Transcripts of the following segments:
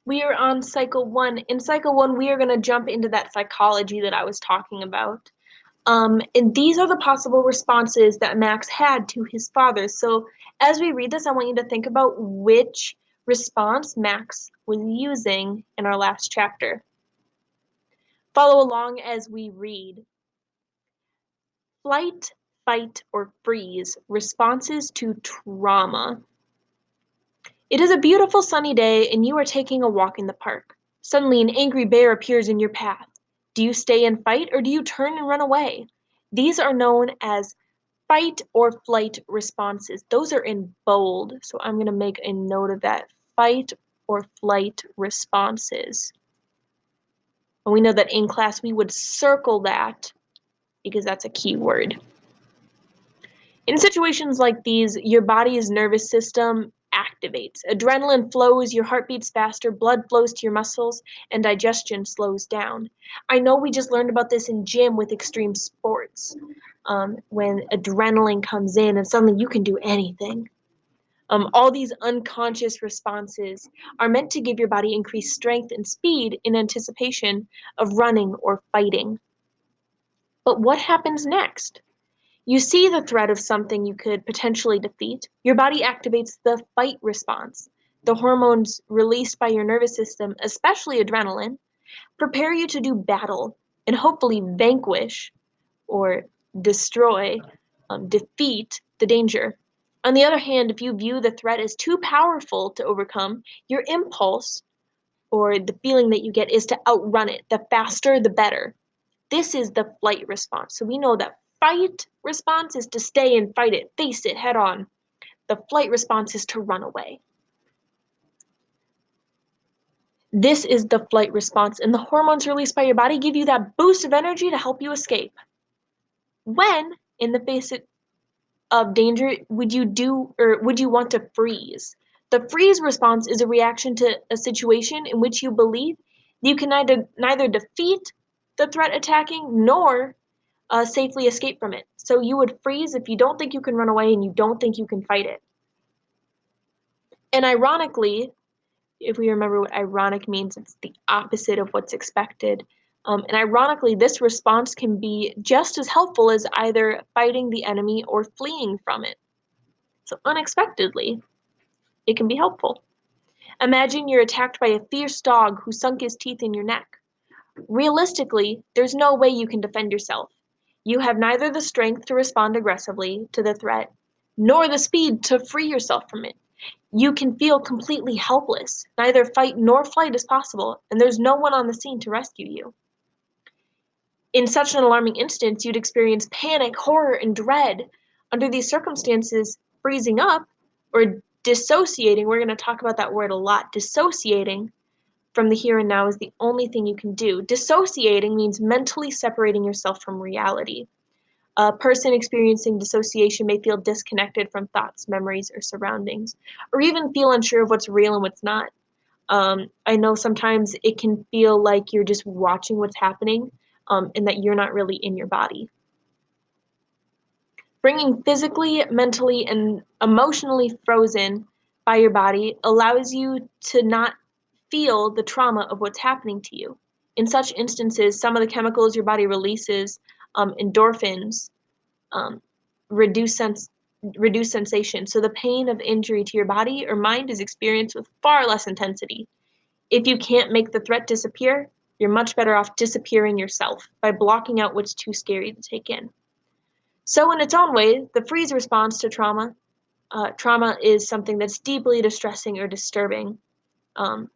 We are on cycle one. In cycle one, we are going to jump into that psychology that I was talking about. And these are the possible responses that Max had to his father. So as we read this, I want you to think about which response Max was using in our last chapter. Follow along as we read. Flight, fight, or freeze, responses to trauma. It is a beautiful sunny day and you are taking a walk in the park. Suddenly an angry bear appears in your path. Do you stay and fight or do you turn and run away? These are known as fight or flight responses. Those are in bold, so I'm going to make a note of that. Fight or flight responses. And we know that in class we would circle that because that's a key word. In situations like these, your body's nervous system activates. Adrenaline flows, your heart beats faster, blood flows to your muscles, and digestion slows down. I know we just learned about this in gym with extreme sports, when adrenaline comes in and suddenly you can do anything. All these unconscious responses are meant to give your body increased strength and speed in anticipation of running or fighting. But what happens next? You see the threat of something you could potentially defeat. Your body activates the fight response. The hormones released by your nervous system, especially adrenaline, prepare you to do battle and hopefully vanquish or destroy, defeat the danger. On the other hand, if you view the threat as too powerful to overcome, your impulse or the feeling that you get is to outrun it. The faster, the better. This is the flight response. So we know that fight response is to stay and fight it, face it head on. The flight response is to run away. This is the flight response, and the hormones released by your body give you that boost of energy to help you escape. When, in the face of danger, would you want to freeze? The freeze response is a reaction to a situation in which you believe you can neither defeat the threat attacking nor safely escape from it. So you would freeze if you don't think you can run away and you don't think you can fight it. And ironically, if we remember what ironic means, it's the opposite of what's expected. And ironically, this response can be just as helpful as either fighting the enemy or fleeing from it. So unexpectedly, it can be helpful. Imagine you're attacked by a fierce dog who sunk his teeth in your neck. Realistically, there's no way you can defend yourself. You have neither the strength to respond aggressively to the threat, nor the speed to free yourself from it. You can feel completely helpless. Neither fight nor flight is possible, and there's no one on the scene to rescue you. In such an alarming instance, you'd experience panic, horror, and dread. Under these circumstances, freezing up or dissociating, we're going to talk about that word a lot, dissociating from the here and now is the only thing you can do. Dissociating means mentally separating yourself from reality. A person experiencing dissociation may feel disconnected from thoughts, memories, or surroundings, or even feel unsure of what's real and what's not. I know sometimes it can feel like you're just watching what's happening, and that you're not really in your body. Bringing physically, mentally, and emotionally frozen by your body allows you to not feel the trauma of what's happening to you. In such instances, some of the chemicals your body releases, endorphins, um, reduce sensation. So the pain of injury to your body or mind is experienced with far less intensity. If you can't make the threat disappear, you're much better off disappearing yourself by blocking out what's too scary to take in. So in its own way, the freeze response to trauma is something that's deeply distressing or disturbing,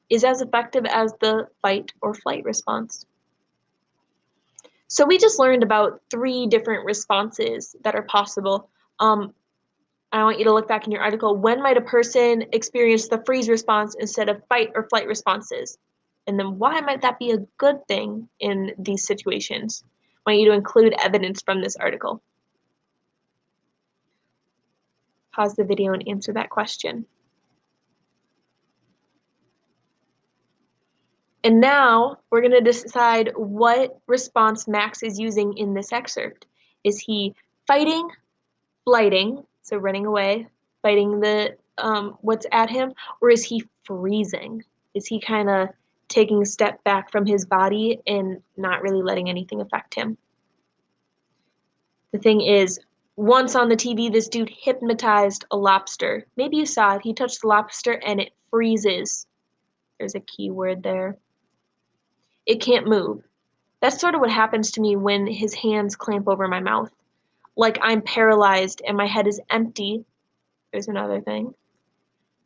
is as effective as the fight or flight response. So we just learned about 3 different responses that are possible. I want you to look back in your article. When might a person experience the freeze response instead of fight or flight responses? And then why might that be a good thing in these situations? I want you to include evidence from this article. Pause the video and answer that question. And now we're going to decide what response Max is using in this excerpt. Is he fighting, flighting, so running away, fighting the what's at him, or is he freezing? Is he kind of taking a step back from his body and not really letting anything affect him? The thing is, once on the TV, this dude hypnotized a lobster. Maybe you saw it. He touched the lobster and it freezes. There's a key word there. It can't move. That's sort of what happens to me when his hands clamp over my mouth. Like I'm paralyzed and my head is empty. There's another thing.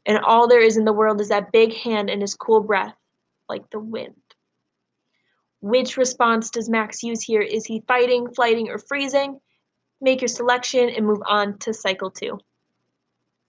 And all there is in the world is that big hand and his cool breath, like the wind. Which response does Max use here? Is he fighting, flighting, or freezing? Make your selection and move on to cycle 2.